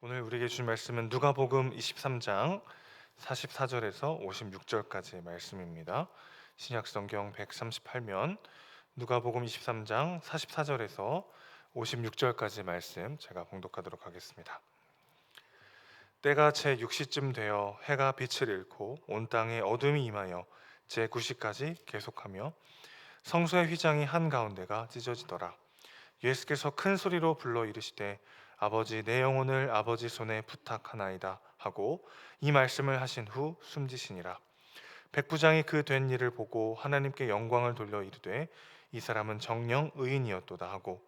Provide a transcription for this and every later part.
오늘 우리에게 주신 말씀은 누가복음 23장 44절에서 56절까지의 말씀입니다. 신약성경 138면 누가복음 23장 44절에서 56절까지 말씀 제가 봉독하도록 하겠습니다. 때가 제 6시쯤 되어 해가 빛을 잃고 온 땅에 어둠이 임하여 제 9시까지 계속하며 성소의 휘장이 한가운데가 찢어지더라. 예수께서 큰 소리로 불러 이르시되 아버지 내 영혼을 아버지 손에 부탁하나이다 하고 이 말씀을 하신 후 숨지시니라. 백부장이 그 된 일을 보고 하나님께 영광을 돌려 이르되 이 사람은 정령 의인이었도다 하고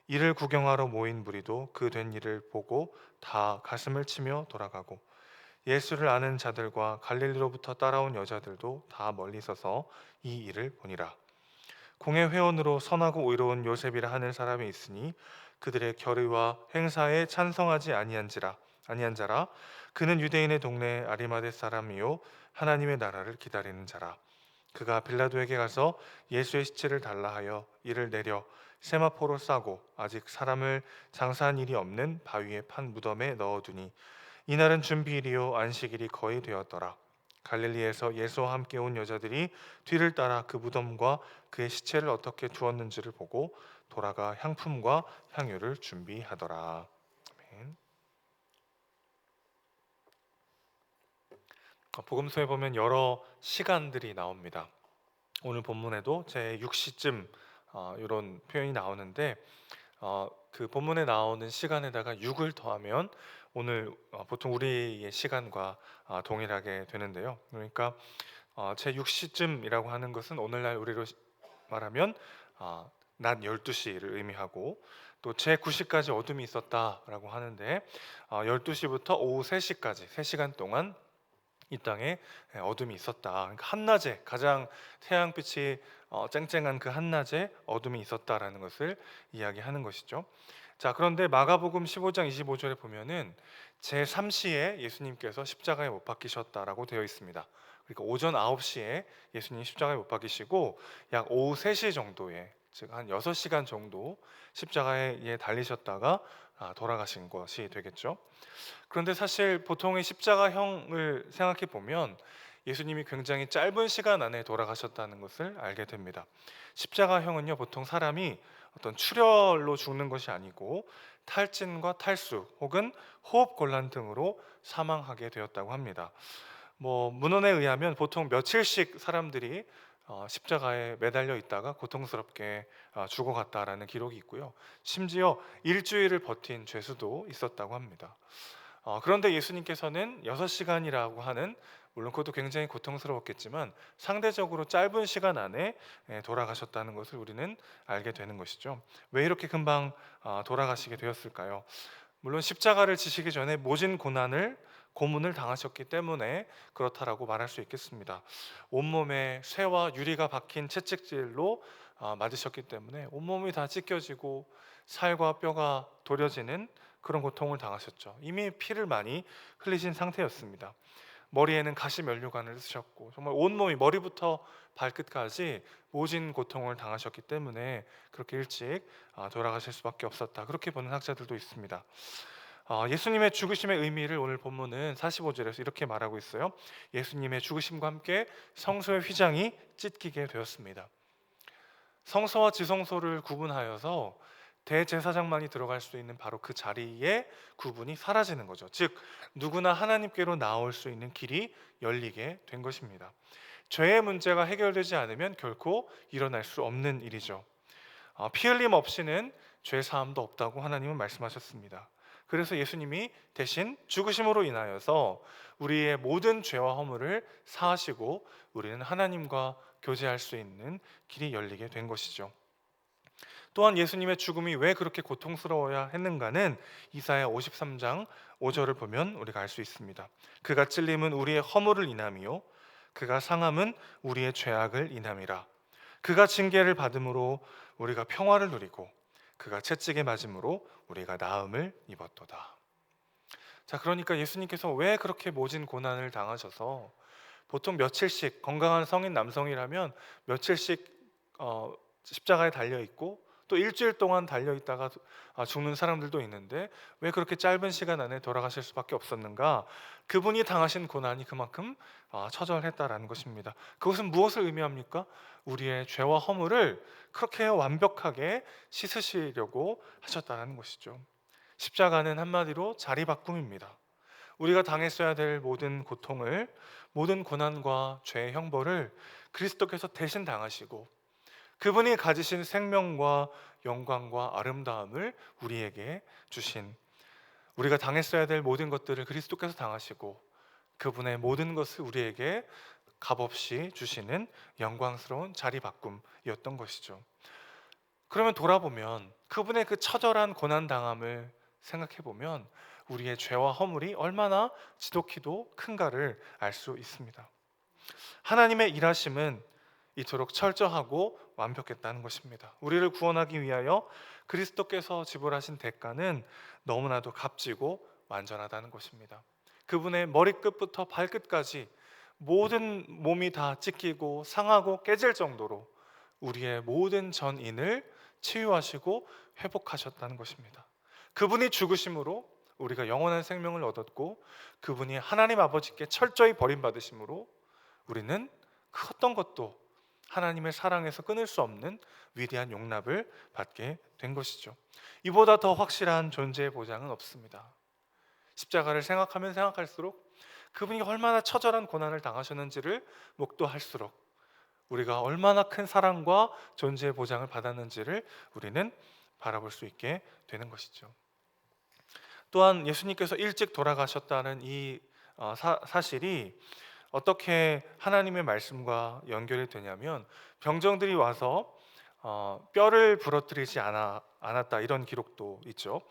이를 구경하러 모인 무리도 그 된 일을 보고 다 가슴을 치며 돌아가고 예수를 아는 자들과 갈릴리로부터 따라온 여자들도 다 멀리 서서 이 일을 보니라. 공회 회원으로 선하고 의로운 요셉이라 하는 사람이 있으니 그들의 결의와 행사에 찬성하지 아니한 자라. 그는 유대인의 동네 아리마대 사람이요 하나님의 나라를 기다리는 자라. 그가 빌라도에게 가서 예수의 시체를 달라 하여 이를 내려 세마포로 싸고 아직 사람을 장사한 일이 없는 바위에 판 무덤에 넣어두니 이날은 준비일이요 안식일이 거의 되었더라. 갈릴리에서 예수와 함께 온 여자들이 뒤를 따라 그 무덤과 그의 시체를 어떻게 두었는지를 보고 돌아가 향품과 향유를 준비하더라. 아멘. 복음서에 보면 여러 시간들이 나옵니다. 오늘 본문에도 제 6시쯤 이런 표현이 나오는데 그 본문에 나오는 시간에다가 6을 더하면 오늘 보통 우리의 시간과 동일하게 되는데요. 그러니까 제 6시쯤이라고 하는 것은 오늘날 우리로 말하면 낮 12시를 의미하고 또 제 9시까지 어둠이 있었다라고 하는데 12시부터 오후 3시까지 3시간 동안 이 땅에 어둠이 있었다. 그러니까 한낮에 가장 태양빛이 쨍쨍한 그 한낮에 어둠이 있었다라는 것을 이야기하는 것이죠. 자, 그런데 마가복음 15장 25절에 보면은 제3시에 예수님께서 십자가에 못 박히셨다라고 되어 있습니다. 그러니까 오전 9시에 예수님 십자가에 못 박히시고 약 오후 3시 정도에 즉 한 6시간 정도 십자가에 달리셨다가 돌아가신 것이 되겠죠. 그런데 사실 보통의 십자가형을 생각해 보면 예수님이 굉장히 짧은 시간 안에 돌아가셨다는 것을 알게 됩니다. 십자가형은요, 보통 사람이 어떤 출혈로 죽는 것이 아니고 탈진과 탈수 혹은 호흡 곤란 등으로 사망하게 되었다고 합니다. 문헌에 의하면 보통 며칠씩 사람들이 십자가에 매달려 있다가 고통스럽게 죽어갔다라는 기록이 있고요. 심지어 일주일을 버틴 죄수도 있었다고 합니다. 그런데 예수님께서는 6시간이라고 하는, 물론 그것도 굉장히 고통스러웠겠지만 상대적으로 짧은 시간 안에 돌아가셨다는 것을 우리는 알게 되는 것이죠. 왜 이렇게 금방 돌아가시게 되었을까요? 물론 십자가를 지시기 전에 모진 고문을 당하셨기 때문에 그렇다라고 말할 수 있겠습니다. 온몸에 쇠와 유리가 박힌 채찍질로 맞으셨기 때문에 온몸이 다 찢겨지고 살과 뼈가 도려지는 그런 고통을 당하셨죠. 이미 피를 많이 흘리신 상태였습니다. 머리에는 가시 면류관을 쓰셨고 정말 온몸이 머리부터 발끝까지 모진 고통을 당하셨기 때문에 그렇게 일찍 돌아가실 수밖에 없었다, 그렇게 보는 학자들도 있습니다. 예수님의 죽으심의 의미를 오늘 본문은 45절에서 이렇게 말하고 있어요. 예수님의 죽으심과 함께 성소의 휘장이 찢기게 되었습니다. 성소와 지성소를 구분하여서 대제사장만이 들어갈 수 있는 바로 그 자리에 구분이 사라지는 거죠. 즉 누구나 하나님께로 나올 수 있는 길이 열리게 된 것입니다. 죄의 문제가 해결되지 않으면 결코 일어날 수 없는 일이죠. 피 흘림 없이는 죄 사함도 없다고 하나님은 말씀하셨습니다. 그래서 예수님이 대신 죽으심으로 인하여서 우리의 모든 죄와 허물을 사하시고 우리는 하나님과 교제할 수 있는 길이 열리게 된 것이죠. 또한 예수님의 죽음이 왜 그렇게 고통스러워야 했는가는 이사야 53장 5절을 보면 우리가 알 수 있습니다. 그가 찔림은 우리의 허물을 인함이요 그가 상함은 우리의 죄악을 인함이라. 그가 징계를 받음으로 우리가 평화를 누리고 그가 채찍에 맞음으로 우리가 나음을 입었도다. 자, 그러니까 예수님께서 왜 그렇게 모진 고난을 당하셔서, 보통 며칠씩, 건강한 성인 남성이라면 며칠씩 십자가에 달려 있고 또 일주일 동안 달려 있다가 죽는 사람들도 있는데 왜 그렇게 짧은 시간 안에 돌아가실 수밖에 없었는가? 그분이 당하신 고난이 그만큼 처절했다라는 것입니다. 그것은 무엇을 의미합니까? 우리의 죄와 허물을 그렇게 완벽하게 씻으시려고 하셨다는 것이죠. 십자가는 한마디로 자리바꿈입니다. 우리가 당했어야 될 모든 고통을, 모든 고난과 죄의 형벌을 그리스도께서 대신 당하시고 그분이 가지신 생명과 영광과 아름다움을 우리에게 주신, 우리가 당했어야 될 모든 것들을 그리스도께서 당하시고 그분의 모든 것을 우리에게 값없이 주시는 영광스러운 자리바꿈이었던 것이죠. 그러면 돌아보면 그분의 그 처절한 고난 당함을 생각해 보면 우리의 죄와 허물이 얼마나 지독히도 큰가를 알 수 있습니다. 하나님의 일하심은 이토록 철저하고 완벽했다는 것입니다. 우리를 구원하기 위하여 그리스도께서 지불하신 대가는 너무나도 값지고 완전하다는 것입니다. 그분의 머리끝부터 발끝까지 모든 몸이 다 찢기고 상하고 깨질 정도로 우리의 모든 전인을 치유하시고 회복하셨다는 것입니다. 그분이 죽으심으로 우리가 영원한 생명을 얻었고 그분이 하나님 아버지께 철저히 버림받으심으로 우리는 그 어떤 것도 하나님의 사랑에서 끊을 수 없는 위대한 용납을 받게 된 것이죠. 이보다 더 확실한 존재의 보장은 없습니다. 십자가를 생각하면 생각할수록 그분이 얼마나 처절한 고난을 당하셨는지를 목도할수록 우리가 얼마나 큰 사랑과 존재의 보장을 받았는지를 우리는 바라볼 수 있게 되는 것이죠. 또한 예수님께서 일찍 돌아가셨다는 이 사실이 어떻게 하나님의 말씀과 연결이 되냐면 병정들이 와서 뼈를 부러뜨리지 않았다 이런 기록도 있죠.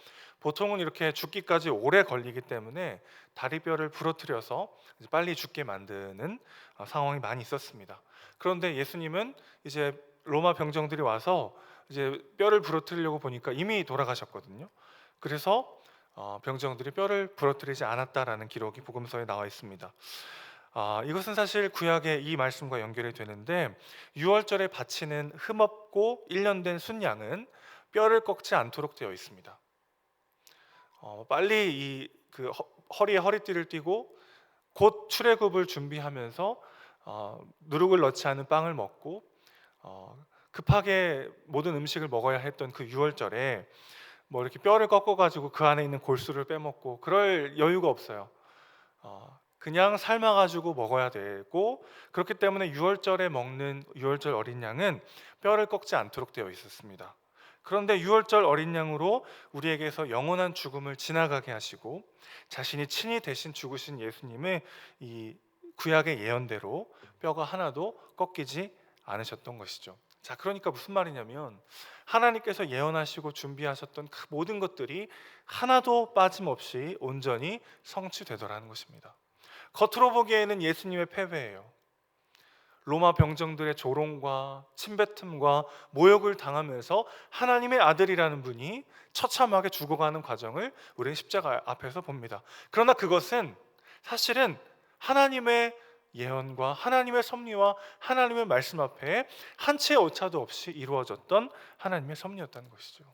보통은 이렇게 죽기까지 오래 걸리기 때문에 다리뼈를 부러뜨려서 빨리 죽게 만드는 상황이 많이 있었습니다. 그런데 예수님은 이제 로마 병정들이 와서 이제 뼈를 부러뜨리려고 보니까 이미 돌아가셨거든요. 그래서 병정들이 뼈를 부러뜨리지 않았다라는 기록이 복음서에 나와 있습니다. 이것은 사실 구약의 이 말씀과 연결이 되는데 유월절에 바치는 흠없고 1년 된 순양은 뼈를 꺾지 않도록 되어 있습니다. 빨리 그 허리에 허리띠를 띠고 곧 출애굽을 준비하면서 누룩을 넣지 않은 빵을 먹고 급하게 모든 음식을 먹어야 했던 그 유월절에 뭐 이렇게 뼈를 꺾어 가지고 그 안에 있는 골수를 빼먹고 그럴 여유가 없어요. 그냥 삶아가지고 먹어야 되고 그렇기 때문에 유월절에 먹는 유월절 어린 양은 뼈를 꺾지 않도록 되어 있었습니다. 그런데 유월절 어린 양으로 우리에게서 영원한 죽음을 지나가게 하시고 자신이 친히 대신 죽으신 예수님의 이 구약의 예언대로 뼈가 하나도 꺾이지 않으셨던 것이죠. 자, 그러니까 무슨 말이냐면 하나님께서 예언하시고 준비하셨던 그 모든 것들이 하나도 빠짐없이 온전히 성취되더라는 것입니다. 겉으로 보기에는 예수님의 패배예요. 로마 병정들의 조롱과 침뱉음과 모욕을 당하면서 하나님의 아들이라는 분이 처참하게 죽어가는 과정을 우리는 십자가 앞에서 봅니다. 그러나 그것은 사실은 하나님의 예언과 하나님의 섭리와 하나님의 말씀 앞에 한 치의 오차도 없이 이루어졌던 하나님의 섭리였다는 것이죠.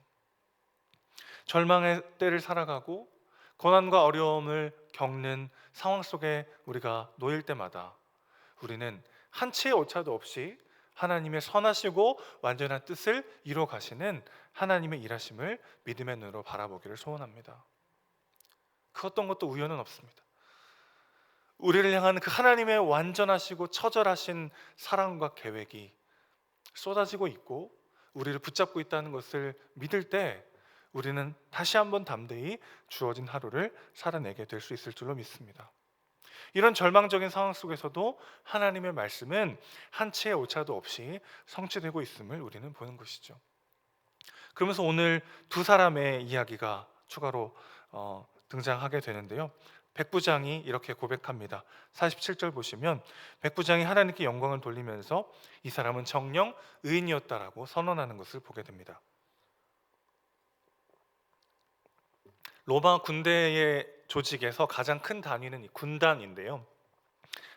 절망의 때를 살아가고 고난과 어려움을 겪는 상황 속에 우리가 놓일 때마다 우리는 한 치의 오차도 없이 하나님의 선하시고 완전한 뜻을 이루어 가시는 하나님의 일하심을 믿음의 눈으로 바라보기를 소원합니다. 그 어떤 것도 우연은 없습니다. 우리를 향한 그 하나님의 완전하시고 처절하신 사랑과 계획이 쏟아지고 있고 우리를 붙잡고 있다는 것을 믿을 때 우리는 다시 한번 담대히 주어진 하루를 살아내게 될 수 있을 줄로 믿습니다. 이런 절망적인 상황 속에서도 하나님의 말씀은 한 치의 오차도 없이 성취되고 있음을 우리는 보는 것이죠. 그러면서 오늘 두 사람의 이야기가 추가로 등장하게 되는데요. 백부장이 이렇게 고백합니다. 47절 보시면 백부장이 하나님께 영광을 돌리면서 이 사람은 정녕 의인이었다라고 선언하는 것을 보게 됩니다. 로마 군대의 조직에서 가장 큰 단위는 이 군단인데요.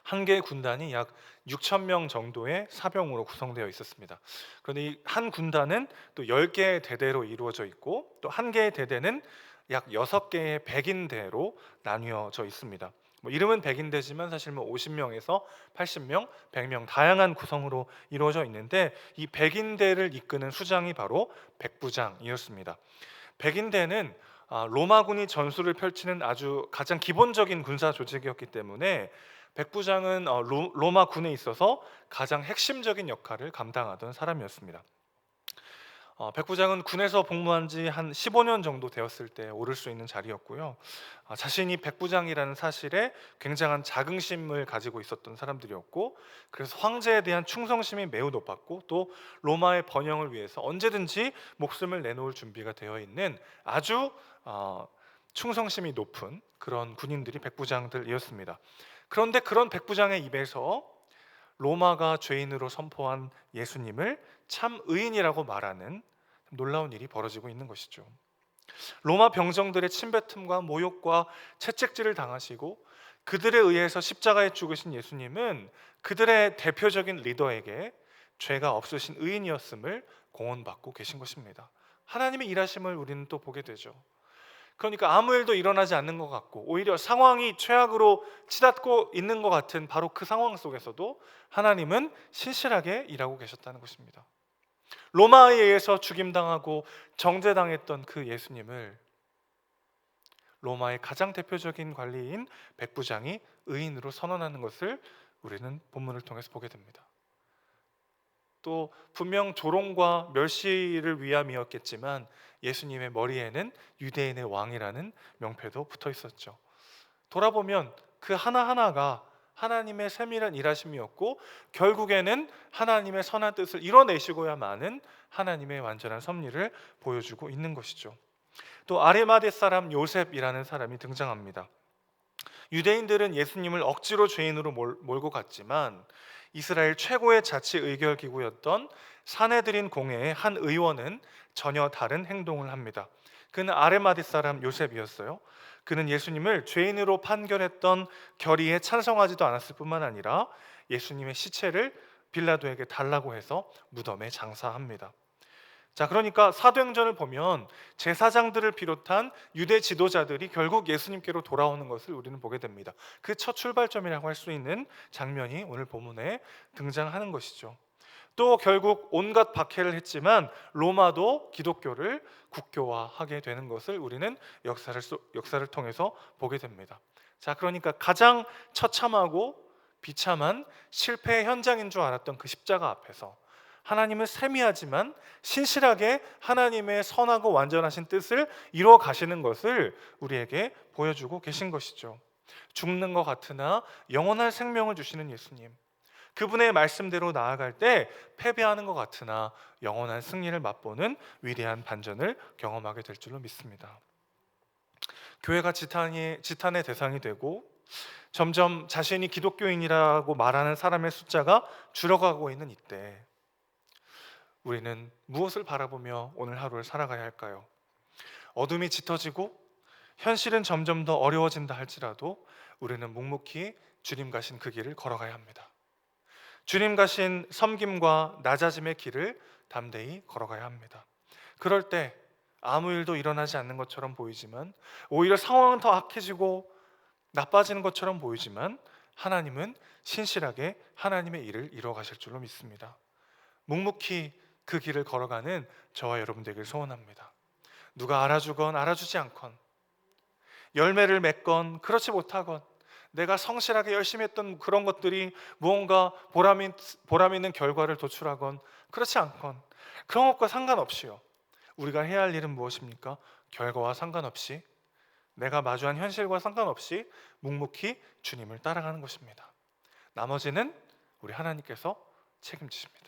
한 개의 군단이 약 6천 명 정도의 사병으로 구성되어 있었습니다. 그런데 이 한 군단은 또 10개의 대대로 이루어져 있고 또 한 개의 대대는 약 6개의 백인대로 나뉘어져 있습니다. 뭐 이름은 백인대지만 사실 뭐 50명에서 80명, 100명 다양한 구성으로 이루어져 있는데 이 백인대를 이끄는 수장이 바로 백부장이었습니다. 백인대는 로마군이 전술을 펼치는 아주 가장 기본적인 군사 조직이었기 때문에 백부장은 로마군에 있어서 가장 핵심적인 역할을 감당하던 사람이었습니다. 백부장은 군에서 복무한 지 한 15년 정도 되었을 때 오를 수 있는 자리였고요. 자신이 백부장이라는 사실에 굉장한 자긍심을 가지고 있었던 사람들이었고, 그래서 황제에 대한 충성심이 매우 높았고, 또 로마의 번영을 위해서 언제든지 목숨을 내놓을 준비가 되어 있는 아주 충성심이 높은 그런 군인들이 백부장들이었습니다. 그런데 그런 백부장의 입에서 로마가 죄인으로 선포한 예수님을 참 의인이라고 말하는 놀라운 일이 벌어지고 있는 것이죠. 로마 병정들의 침뱉음과 모욕과 채찍질을 당하시고 그들에 의해서 십자가에 죽으신 예수님은 그들의 대표적인 리더에게 죄가 없으신 의인이었음을 공언받고 계신 것입니다. 하나님의 일하심을 우리는 또 보게 되죠. 그러니까 아무 일도 일어나지 않는 것 같고 오히려 상황이 최악으로 치닫고 있는 것 같은 바로 그 상황 속에서도 하나님은 신실하게 일하고 계셨다는 것입니다. 로마에 의해서 죽임당하고 정죄당했던 그 예수님을 로마의 가장 대표적인 관리인 백부장이 의인으로 선언하는 것을 우리는 본문을 통해서 보게 됩니다. 또 분명 조롱과 멸시를 위함이었겠지만 예수님의 머리에는 유대인의 왕이라는 명패도 붙어 있었죠. 돌아보면 그 하나하나가 하나님의 세밀한 일하심이었고 결국에는 하나님의 선한 뜻을 이뤄내시고야만은 하나님의 완전한 섭리를 보여주고 있는 것이죠. 또 아리마대 사람 요셉이라는 사람이 등장합니다. 유대인들은 예수님을 억지로 죄인으로 몰고 갔지만 이스라엘 최고의 자치 의결 기구였던 사내들인 공회의 한 의원은 전혀 다른 행동을 합니다. 그는 아르마디 사람 요셉이었어요. 그는 예수님을 죄인으로 판결했던 결의에 찬성하지도 않았을 뿐만 아니라 예수님의 시체를 빌라도에게 달라고 해서 무덤에 장사합니다. 자, 그러니까 사도행전을 보면 제사장들을 비롯한 유대 지도자들이 결국 예수님께로 돌아오는 것을 우리는 보게 됩니다. 그 첫 출발점이라고 할 수 있는 장면이 오늘 본문에 등장하는 것이죠. 또 결국 온갖 박해를 했지만 로마도 기독교를 국교화하게 되는 것을 우리는 역사를 통해서 보게 됩니다. 자, 그러니까 가장 처참하고 비참한 실패의 현장인 줄 알았던 그 십자가 앞에서 하나님은 세미하지만 신실하게 하나님의 선하고 완전하신 뜻을 이루어 가시는 것을 우리에게 보여주고 계신 것이죠. 죽는 것 같으나 영원한 생명을 주시는 예수님, 그분의 말씀대로 나아갈 때 패배하는 것 같으나 영원한 승리를 맛보는 위대한 반전을 경험하게 될 줄로 믿습니다. 교회가 지탄의 대상이 되고 점점 자신이 기독교인이라고 말하는 사람의 숫자가 줄어가고 있는 이때 우리는 무엇을 바라보며 오늘 하루를 살아가야 할까요? 어둠이 짙어지고 현실은 점점 더 어려워진다 할지라도 우리는 묵묵히 주님 가신 그 길을 걸어가야 합니다. 주님 가신 섬김과 낮아짐의 길을 담대히 걸어가야 합니다. 그럴 때 아무 일도 일어나지 않는 것처럼 보이지만 오히려 상황은 더 악해지고 나빠지는 것처럼 보이지만 하나님은 신실하게 하나님의 일을 이루어 가실 줄로 믿습니다. 묵묵히 그 길을 걸어가는 저와 여러분 되길 소원합니다. 누가 알아주건 알아주지 않건, 열매를 맺건 그렇지 못하건, 내가 성실하게 열심히 했던 그런 것들이 무언가 보람 있는 결과를 도출하건 그렇지 않건, 그런 것과 상관없이요, 우리가 해야 할 일은 무엇입니까? 결과와 상관없이, 내가 마주한 현실과 상관없이 묵묵히 주님을 따라가는 것입니다. 나머지는 우리 하나님께서 책임지십니다.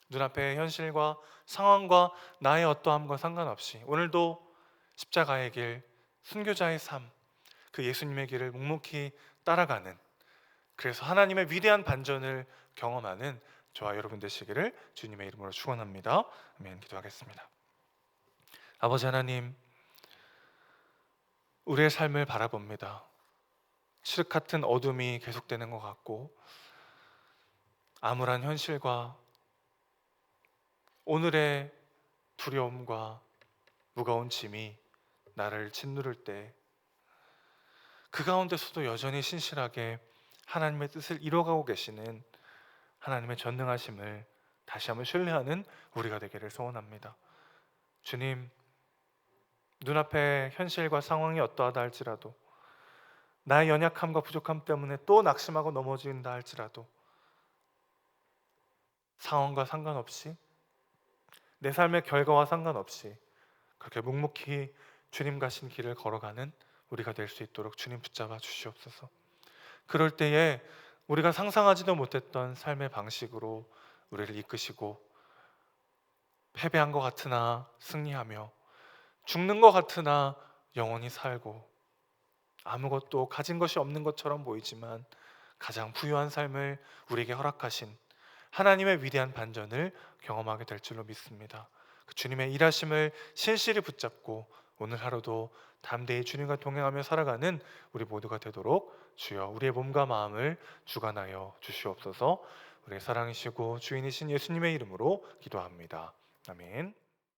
눈앞의 현실과 상황과 나의 어떠함과 상관없이 오늘도 십자가의 길, 순교자의 삶, 그 예수님의 길을 묵묵히 따라가는, 그래서 하나님의 위대한 반전을 경험하는 저와 여러분 되시기를 주님의 이름으로 축원합니다. 아멘. 기도하겠습니다. 아버지 하나님, 우리의 삶을 바라봅니다. 칠흑 같은 어둠이 계속되는 것 같고, 암울한 현실과 오늘의 두려움과 무거운 짐이 나를 짓누를 때, 그 가운데서도 여전히 신실하게 하나님의 뜻을 이뤄가고 계시는 하나님의 전능하심을 다시 한번 신뢰하는 우리가 되기를 소원합니다. 주님, 눈앞의 현실과 상황이 어떠하다 할지라도, 나의 연약함과 부족함 때문에 또 낙심하고 넘어진다 할지라도, 상황과 상관없이, 내 삶의 결과와 상관없이 그렇게 묵묵히 주님 가신 길을 걸어가는 우리가 될 수 있도록 주님 붙잡아 주시옵소서. 그럴 때에 우리가 상상하지도 못했던 삶의 방식으로 우리를 이끄시고, 패배한 것 같으나 승리하며, 죽는 것 같으나 영원히 살고, 아무것도 가진 것이 없는 것처럼 보이지만 가장 부유한 삶을 우리에게 허락하신 하나님의 위대한 반전을 경험하게 될 줄로 믿습니다. 그 주님의 일하심을 신실히 붙잡고 오늘 하루도 담대히 주님과 동행하며 살아가는 우리 모두가 되도록 주여 우리의 몸과 마음을 주관하여 주시옵소서. 우리의 사랑이시고 주인이신 예수님의 이름으로 기도합니다. 아멘.